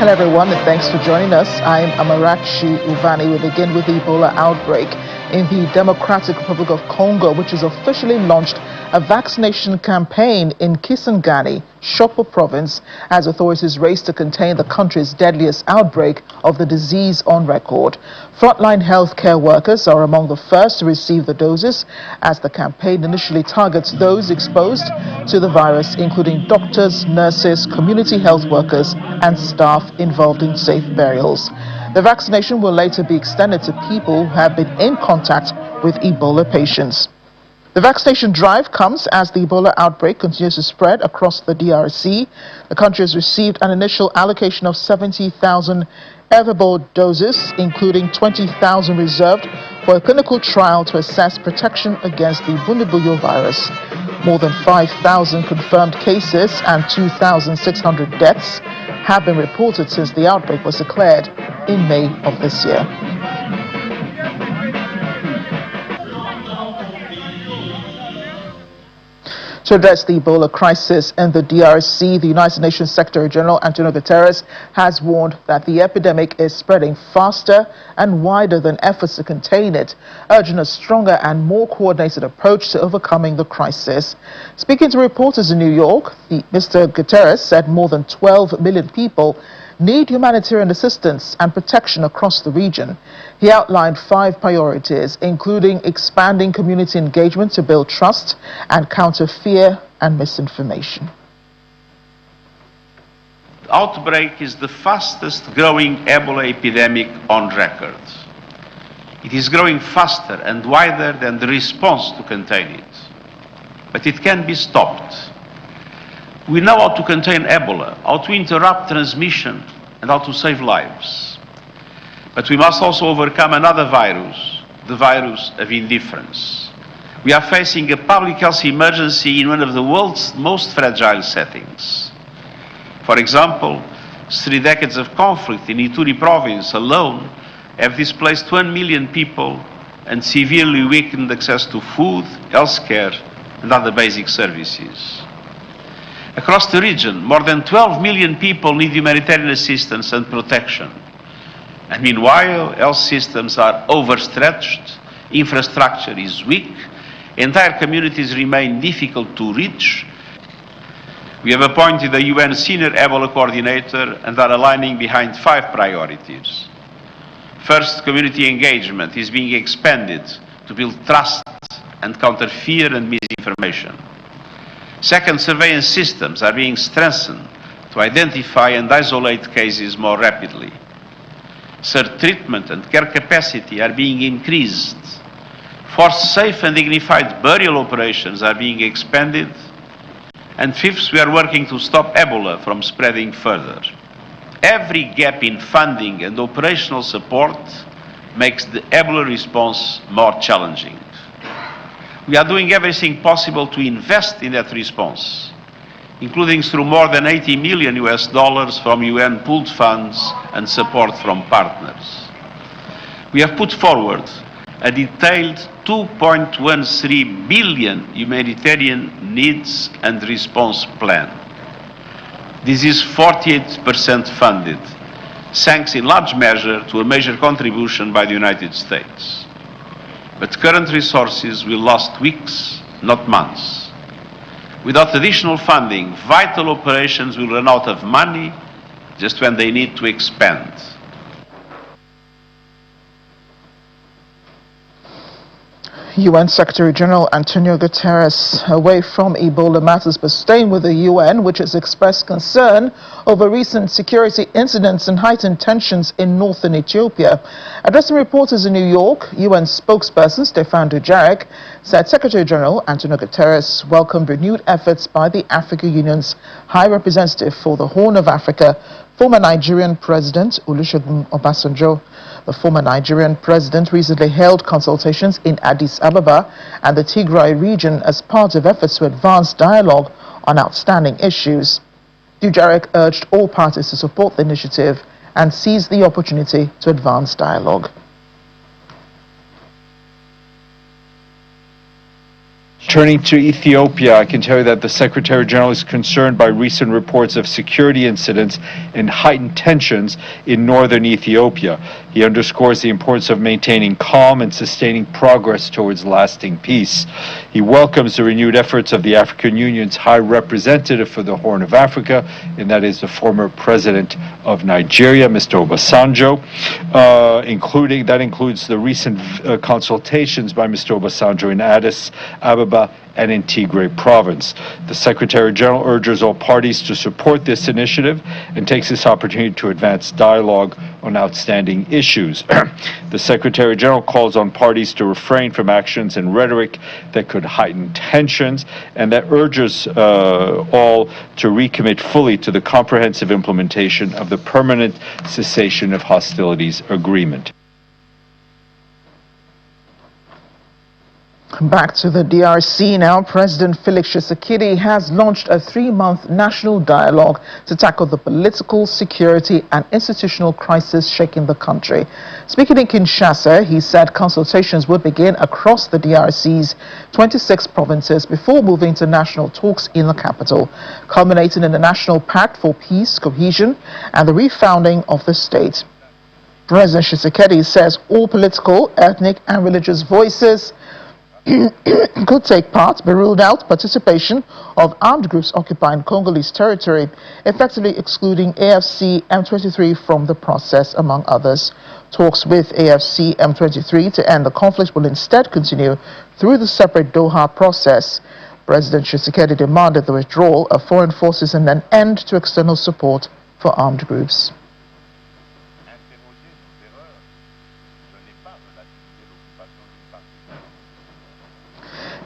Hello everyone, and thanks for joining us. I'm Amarachi Uvani. We begin with the Ebola outbreak in the Democratic Republic of Congo, which has officially launched a vaccination campaign in Kisangani, Shopo province, as authorities race to contain the country's deadliest outbreak of the disease on record. Frontline healthcare workers are among the first to receive the doses, as the campaign initially targets those exposed to the virus, including doctors, nurses, community health workers, and staff involved in safe burials. The vaccination will later be extended to people who have been in contact with Ebola patients. The vaccination drive comes as the Ebola outbreak continues to spread across the DRC. The country has received an initial allocation of 70,000 Everboard doses, including 20,000 reserved for a clinical trial to assess protection against the Bundibugyo virus. More than 5,000 confirmed cases and 2,600 deaths have been reported since the outbreak was declared in May of this year. To address the Ebola crisis in the DRC, the United Nations Secretary General Antonio Guterres has warned that the epidemic is spreading faster and wider than efforts to contain it, urging a stronger and more coordinated approach to overcoming the crisis. Speaking to reporters in New York, Mr. Guterres said more than 12 million people need humanitarian assistance and protection across the region. He outlined 5 priorities, including expanding community engagement to build trust and counter fear and misinformation. The outbreak is the fastest growing Ebola epidemic on record. It is growing faster and wider than the response to contain it. But it can be stopped. We know how to contain Ebola, how to interrupt transmission, and how to save lives. But we must also overcome another virus, the virus of indifference. We are facing a public health emergency in one of the world's most fragile settings. For example, 3 decades of conflict in Ituri province alone have displaced 1 million people and severely weakened access to food, healthcare, and other basic services. Across the region, more than 12 million people need humanitarian assistance and protection. And meanwhile, health systems are overstretched, infrastructure is weak, entire communities remain difficult to reach. We have appointed a UN Senior Ebola Coordinator and are aligning behind 5 priorities. First, community engagement is being expanded to build trust and counter fear and misinformation. Second, surveillance systems are being strengthened to identify and isolate cases more rapidly. Third, treatment and care capacity are being increased. Fourth, safe and dignified burial operations are being expanded. And fifth, we are working to stop Ebola from spreading further. Every gap in funding and operational support makes the Ebola response more challenging. We are doing everything possible to invest in that response, including through more than $80 million from UN pooled funds and support from partners. We have put forward a detailed $2.13 billion humanitarian needs and response plan. This is 48% funded, thanks in large measure to a major contribution by the United States. But current resources will last weeks, not months. Without additional funding, vital operations will run out of money just when they need to expand. UN Secretary General Antonio Guterres, away from Ebola matters but staying with the UN, which has expressed concern over recent security incidents and heightened tensions in northern Ethiopia. Addressing reporters in New York, UN spokesperson Stefan Dujarric said Secretary General Antonio Guterres welcomed renewed efforts by the African Union's High Representative for the Horn of Africa, former Nigerian President Olusegun Obasanjo. The former Nigerian president recently held consultations in Addis Ababa and the Tigray region as part of efforts to advance dialogue on outstanding issues. Dujarric urged all parties to support the initiative and seize the opportunity to advance dialogue. Turning to Ethiopia, I can tell you that the Secretary General is concerned by recent reports of security incidents and heightened tensions in northern Ethiopia. He underscores the importance of maintaining calm and sustaining progress towards lasting peace. He welcomes the renewed efforts of the African Union's High Representative for the Horn of Africa, and that is the former President of Nigeria, Mr. Obasanjo. That includes the recent consultations by Mr. Obasanjo in Addis Ababa and in Tigray province. The Secretary General urges all parties to support this initiative and takes this opportunity to advance dialogue on outstanding issues. The Secretary General calls on parties to refrain from actions and rhetoric that could heighten tensions, and that urges all to recommit fully to the comprehensive implementation of the permanent cessation of hostilities agreement. Back to the DRC now. President Felix Tshisekedi has launched a 3-month national dialogue to tackle the political, security and institutional crisis shaking the country. Speaking in Kinshasa, he said consultations would begin across the DRC's 26 provinces before moving to national talks in the capital, culminating in the National Pact for Peace, Cohesion and the refounding of the state. President Tshisekedi says all political, ethnic and religious voices could take part, but ruled out participation of armed groups occupying Congolese territory, effectively excluding AFC M23 from the process, among others. Talks with AFC M23 to end the conflict will instead continue through the separate Doha process. President Tshisekedi demanded the withdrawal of foreign forces and an end to external support for armed groups.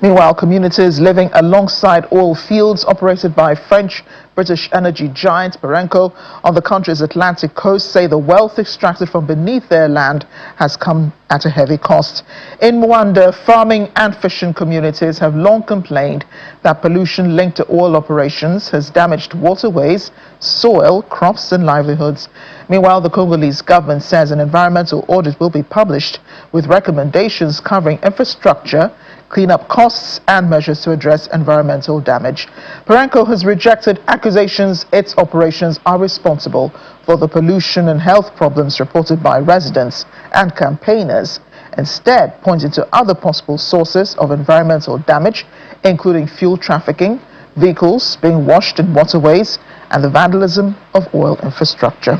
Meanwhile, communities living alongside oil fields operated by French-British energy giant Perenco on the country's Atlantic coast say the wealth extracted from beneath their land has come at a heavy cost. In Mwanda, farming and fishing communities have long complained that pollution linked to oil operations has damaged waterways, soil, crops and livelihoods. Meanwhile, the Congolese government says an environmental audit will be published with recommendations covering infrastructure, cleanup costs and measures to address environmental damage. Perenco has rejected accusations its operations are responsible for the pollution and health problems reported by residents and campaigners, instead pointing to other possible sources of environmental damage, including fuel trafficking, vehicles being washed in waterways, and the vandalism of oil infrastructure.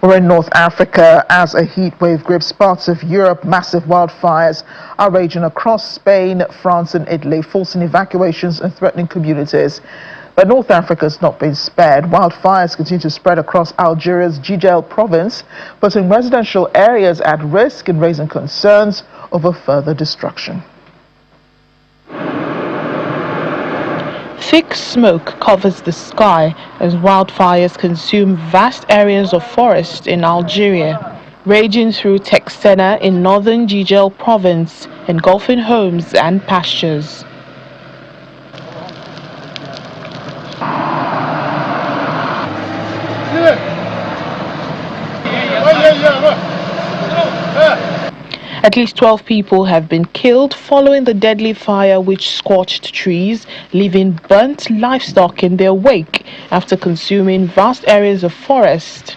We're in North Africa as a heat wave grips parts of Europe. Massive wildfires are raging across Spain, France and Italy, forcing evacuations and threatening communities. But North Africa has not been spared. Wildfires continue to spread across Algeria's Jijel province, putting residential areas at risk and raising concerns over further destruction. Thick smoke covers the sky as wildfires consume vast areas of forest in Algeria, raging through Texena in northern Jijel province, engulfing homes and pastures. At least 12 people have been killed following the deadly fire which scorched trees, leaving burnt livestock in their wake after consuming vast areas of forest.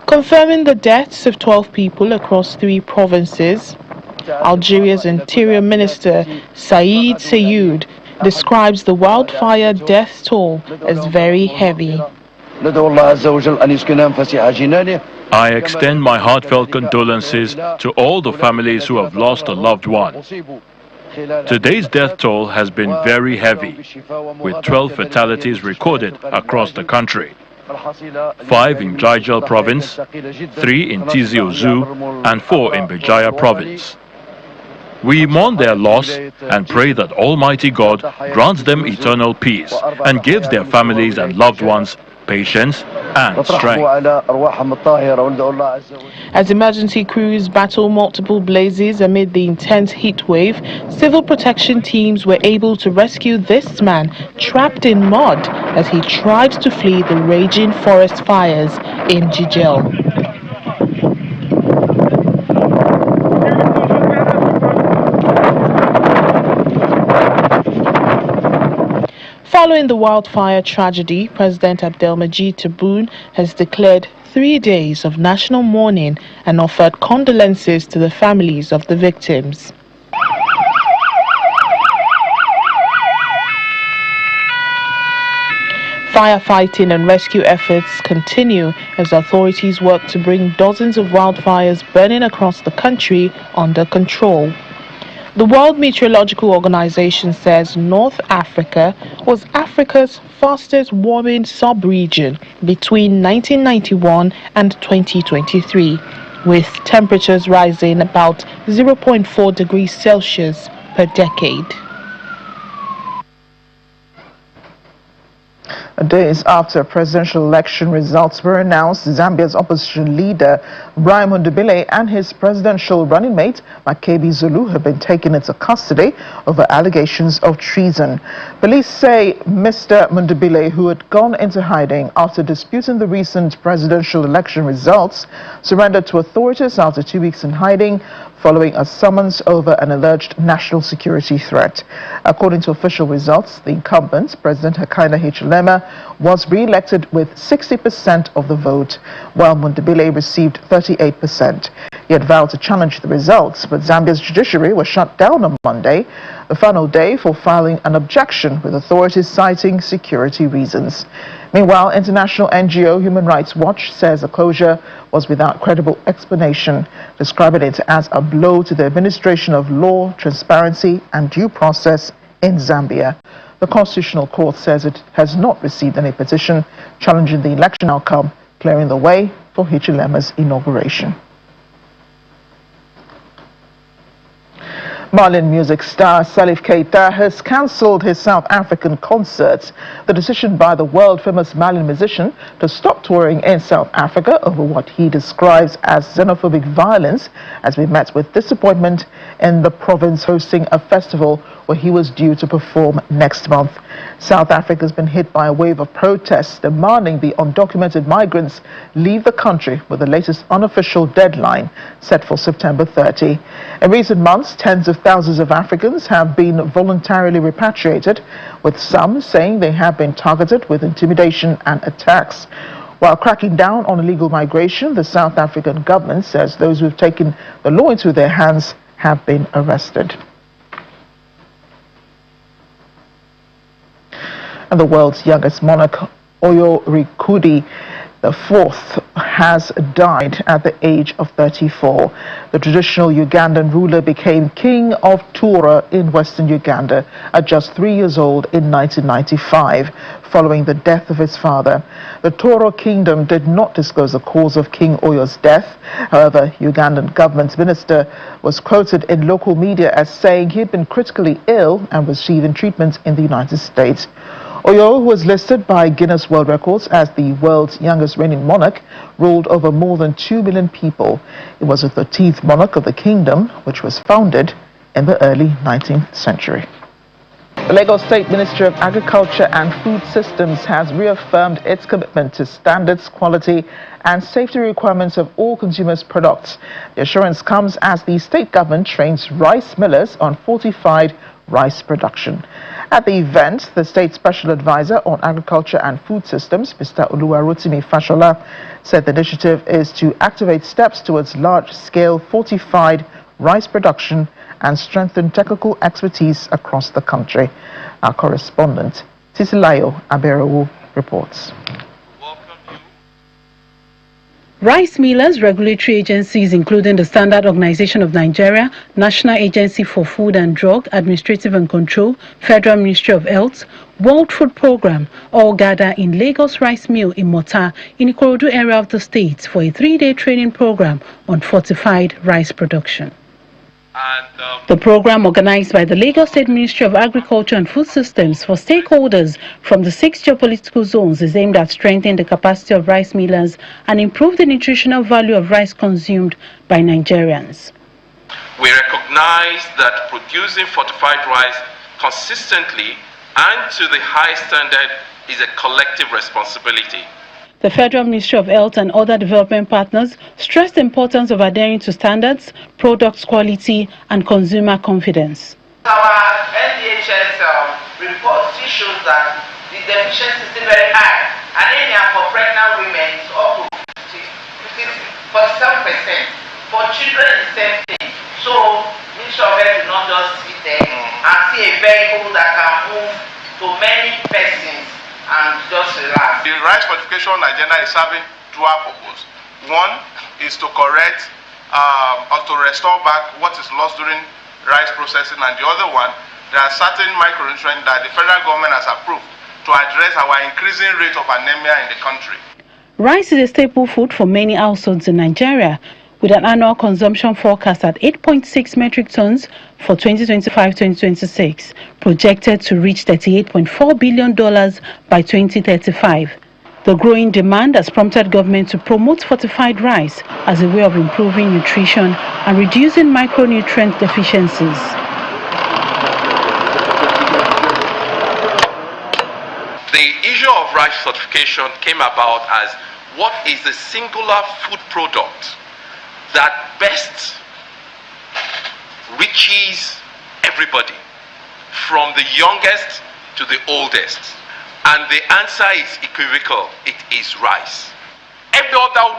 Confirming the deaths of 12 people across 3 provinces, Algeria's Interior Minister Said Seyud describes the wildfire death toll as very heavy. I extend my heartfelt condolences to all the families who have lost a loved one. Today's death toll has been very heavy, with 12 fatalities recorded across the country. 5 in Jijel province, 3 in Tizi Ouzou, and 4 in Béjaïa province. We mourn their loss and pray that Almighty God grants them eternal peace and gives their families and loved ones patience and strength. As emergency crews battle multiple blazes amid the intense heat wave, civil protection teams were able to rescue this man trapped in mud as he tried to flee the raging forest fires in Jijel. Following the wildfire tragedy, President Abdelmadjid Tebboune has declared 3 days of national mourning and offered condolences to the families of the victims. Firefighting and rescue efforts continue as authorities work to bring dozens of wildfires burning across the country under control. The World Meteorological Organization says North Africa was Africa's fastest warming sub-region between 1991 and 2023, with temperatures rising about 0.4 degrees Celsius per decade. Days after presidential election results were announced, Zambia's opposition leader Brian Mundubile and his presidential running mate Makebi Zulu have been taken into custody over allegations of treason. Police say Mr. Mundubile, who had gone into hiding after disputing the recent presidential election results, surrendered to authorities after 2 weeks in hiding following a summons over an alleged national security threat. According to official results, the incumbent, President Hakainde Hichilema, was re-elected with 60% of the vote, while Mundubile received 38%. He had vowed to challenge the results, but Zambia's judiciary was shut down on Monday, the final day for filing an objection, with authorities citing security reasons. Meanwhile, international NGO Human Rights Watch says the closure was without credible explanation, describing it as a blow to the administration of law, transparency and due process in Zambia. The Constitutional Court says it has not received any petition challenging the election outcome, clearing the way for Hichilema's inauguration. Malian music star Salif Keita has cancelled his South African concerts. The decision by the world-famous Malian musician to stop touring in South Africa over what he describes as xenophobic violence has been met with disappointment in the province hosting a festival where he was due to perform next month. South Africa has been hit by a wave of protests demanding the undocumented migrants leave the country, with the latest unofficial deadline set for September 30. In recent months, tens of thousands of Africans have been voluntarily repatriated, with some saying they have been targeted with intimidation and attacks. While cracking down on illegal migration, the South African government says those who have taken the law into their hands have been arrested. And the world's youngest monarch, Oyo Rikudi IV, has died at the age of 34. The traditional Ugandan ruler became king of Tura in western Uganda at just 3 years old in 1995, following the death of his father. The Tura kingdom did not disclose the cause of King Oyo's death. However, Ugandan government minister was quoted in local media as saying he had been critically ill and was receiving treatment in the United States. Oyo, who was listed by Guinness World Records as the world's youngest reigning monarch, ruled over more than 2 million people. He was the 13th monarch of the kingdom, which was founded in the early 19th century. The Lagos State Ministry of Agriculture and Food Systems has reaffirmed its commitment to standards, quality and safety requirements of all consumers' products. The assurance comes as the state government trains rice millers on fortified rice production. At the event, the State Special Advisor on Agriculture and Food Systems, Mr. Oluwarotimi Fashola, said the initiative is to activate steps towards large-scale fortified rice production and strengthen technical expertise across the country. Our correspondent, Tisilayo Aberowu, reports. Rice millers, regulatory agencies including the Standard Organization of Nigeria, National Agency for Food and Drug Administrative and Control, Federal Ministry of Health, World Food Programme all gather in Lagos Rice Mill in Mota in the Ikorodu area of the state for a 3-day training program on fortified rice production. The program, organized by the Lagos State Ministry of Agriculture and Food Systems for stakeholders from the 6 geopolitical zones, is aimed at strengthening the capacity of rice millers and improve the nutritional value of rice consumed by Nigerians. We recognize that producing fortified rice consistently and to the high standard is a collective responsibility. The Federal Ministry of Health and other development partners stressed the importance of adhering to standards, product quality, and consumer confidence. Our NDHS report still shows that the deficiency is still very high. Anemia for pregnant women is up to 47%. For children, the same thing. So, Ministry of Health will not just sit there and see a vehicle that can move to many persons and just relax. The rice fortification agenda is serving dual purpose. One is to correct or to restore back what is lost during rice processing, and the other one, there are certain micronutrients that the federal government has approved to address our increasing rate of anemia in the country. Rice is a staple food for many households in Nigeria, with an annual consumption forecast at 8.6 metric tons for 2025-2026, projected to reach $38.4 billion by 2035. The growing demand has prompted government to promote fortified rice as a way of improving nutrition and reducing micronutrient deficiencies. The issue of rice certification came about as what is the singular food product that best reaches everybody, from the youngest to the oldest. And the answer is equivocal. It is rice. Every other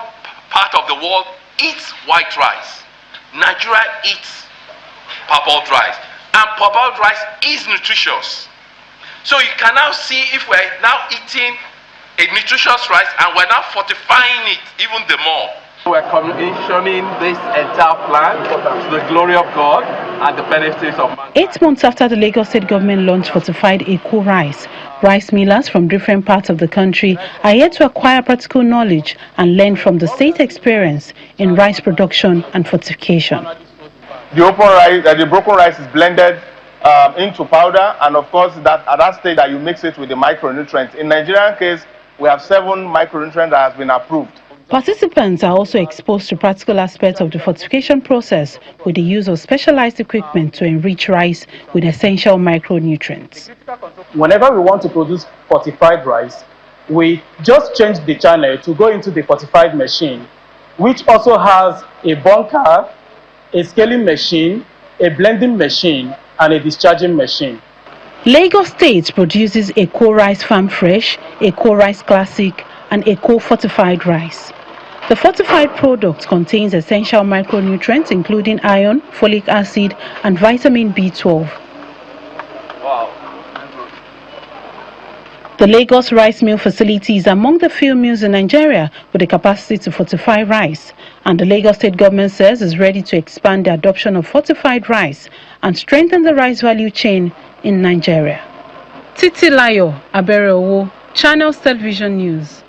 part of the world eats white rice. Nigeria eats parboiled rice. And parboiled rice is nutritious. So you can now see if we're now eating a nutritious rice and we're now fortifying it even the more. We're commissioning this entire plan to the glory of God and the benefits of man. 8 months after the Lagos State government launched fortified Eco rice, rice millers from different parts of the country are here to acquire practical knowledge and learn from the state experience in rice production and fortification. The open rice, the broken rice is blended into powder, and of course that at that stage that you mix it with the micronutrients. In Nigerian case, we have 7 micronutrients that has been approved. Participants are also exposed to practical aspects of the fortification process with the use of specialized equipment to enrich rice with essential micronutrients. Whenever we want to produce fortified rice, we just change the channel to go into the fortified machine, which also has a bunker, a scaling machine, a blending machine, and a discharging machine. Lagos State produces Eco Rice Farm Fresh, Eco Rice Classic, and Eco Fortified Rice. The fortified product contains essential micronutrients including iron, folic acid, and vitamin B12. Wow. The Lagos Rice Mill facility is among the few mills in Nigeria with the capacity to fortify rice, and the Lagos State government says is ready to expand the adoption of fortified rice and strengthen the rice value chain in Nigeria. Titilayo Abereowo, Channels Television News.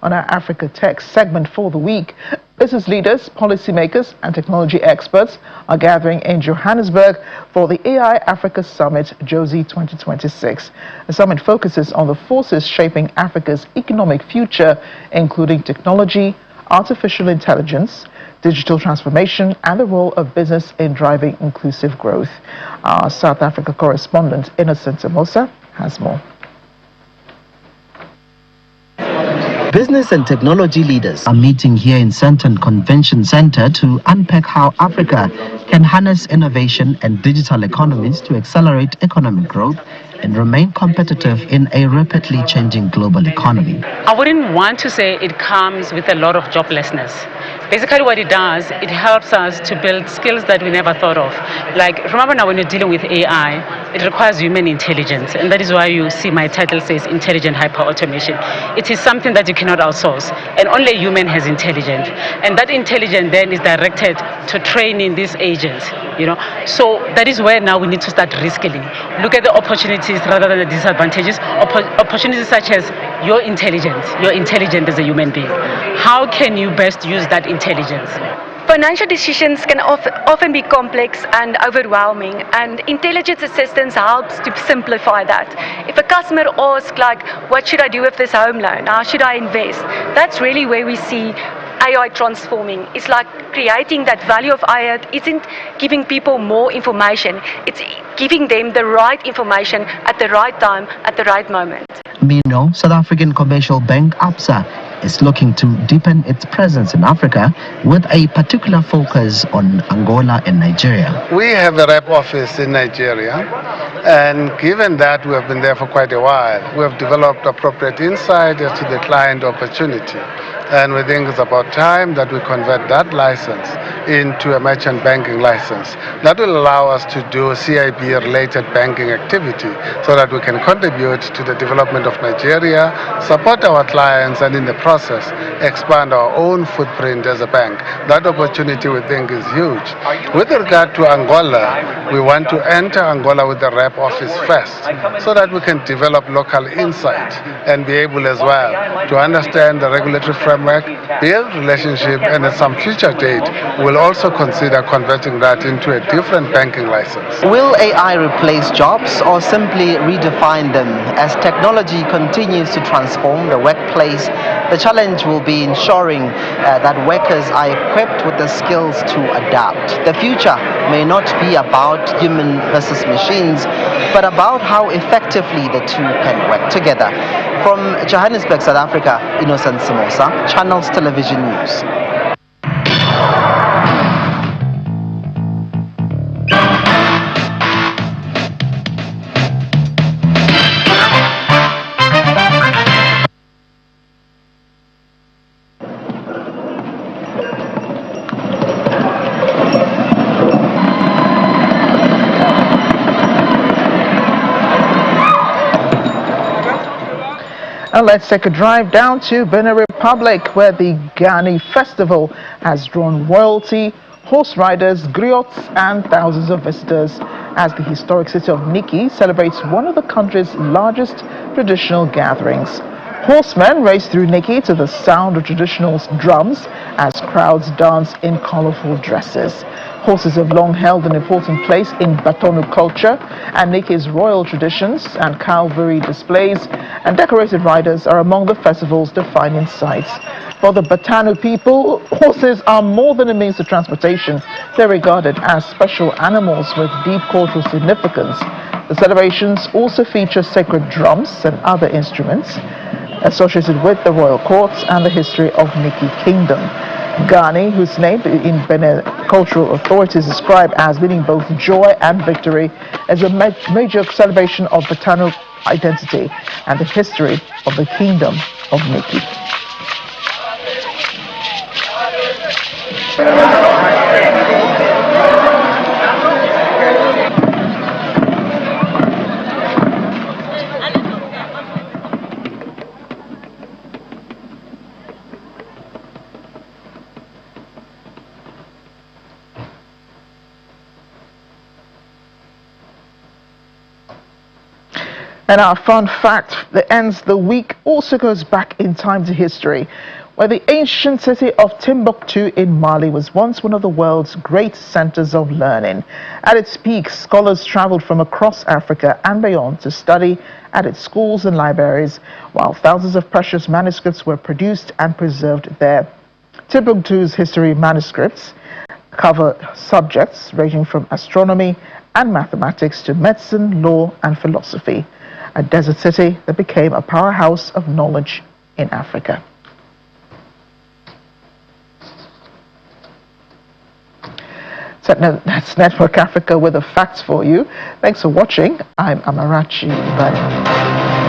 On our Africa Tech segment for the week, business leaders, policymakers, and technology experts are gathering in Johannesburg for the AI Africa Summit, JOSI 2026. The summit focuses on the forces shaping Africa's economic future, including technology, artificial intelligence, digital transformation, and the role of business in driving inclusive growth. Our South Africa correspondent, Innocent Amosa, has more. Business and technology leaders are meeting here in Sandton Convention Center to unpack how Africa can harness innovation and digital economies to accelerate economic growth and remain competitive in a rapidly changing global economy. I wouldn't want to say it comes with a lot of joblessness. Basically what it does, it helps us to build skills that we never thought of. Like, remember now when you're dealing with AI, it requires human intelligence, and that is why you see my title says Intelligent Hyper-Automation. It is something that you cannot outsource, and only a human has intelligence. And that intelligence then is directed to training these agents, you know. So that is where now we need to start reskilling. Look at the opportunities rather than the disadvantages. Opportunities such as your intelligence. You're intelligent as a human being. How can you best use that intelligence? Financial decisions can often be complex and overwhelming, and intelligence assistance helps to simplify that. If a customer asks, like, what should I do with this home loan? How should I invest? That's really where we see AI transforming. It's like creating that value of AI isn't giving people more information, it's giving them the right information at the right time, at the right moment. Meanwhile, South African commercial bank ABSA is looking to deepen its presence in Africa with a particular focus on Angola and Nigeria. We have a rep office in Nigeria, and given that we have been there for quite a while, we have developed appropriate insight as to the client opportunity. And we think it's about time that we convert that license into a merchant banking license. That will allow us to do CIB-related banking activity so that we can contribute to the development of Nigeria, support our clients, and in the process, expand our own footprint as a bank. That opportunity we think is huge. With regard to Angola, we want to enter Angola with the rep office first so that we can develop local insight and be able as well to understand the regulatory framework, build relationship, and at some future date, we'll also consider converting that into a different banking license. Will AI replace jobs or simply redefine them? As technology continues to transform the workplace, the challenge will be ensuring that workers are equipped with the skills to adapt. The future may not be about human versus machines, but about how effectively the two can work together. From Johannesburg, South Africa, Innocent Simosa, Channels Television News. And let's take a drive down to Benin Republic, where the Ghani Festival has drawn royalty, horse riders, griots, and thousands of visitors as the historic city of Nikki celebrates one of the country's largest traditional gatherings. Horsemen race through Nikki to the sound of traditional drums as crowds dance in colorful dresses. Horses have long held an important place in Batonu culture and Nikki's royal traditions, and cavalry displays and decorated riders are among the festival's defining sights. For the Batanu people, horses are more than a means of transportation. They're regarded as special animals with deep cultural significance. The celebrations also feature sacred drums and other instruments associated with the royal courts and the history of Nikki Kingdom. Ghani, whose name in Benin cultural authorities describe as meaning both joy and victory, is a major celebration of Batanu identity and the history of the Kingdom of Nikki. And our fun fact that ends the week also goes back in time to history, where the ancient city of Timbuktu in Mali was once one of the world's great centers of learning. At its peak, scholars traveled from across Africa and beyond to study at its schools and libraries, while thousands of precious manuscripts were produced and preserved there. Timbuktu's history manuscripts cover subjects ranging from astronomy and mathematics to medicine, law, and philosophy. A desert city that became a powerhouse of knowledge in Africa. So that's Network Africa with the facts for you. Thanks for watching. I'm Amarachi Ubani.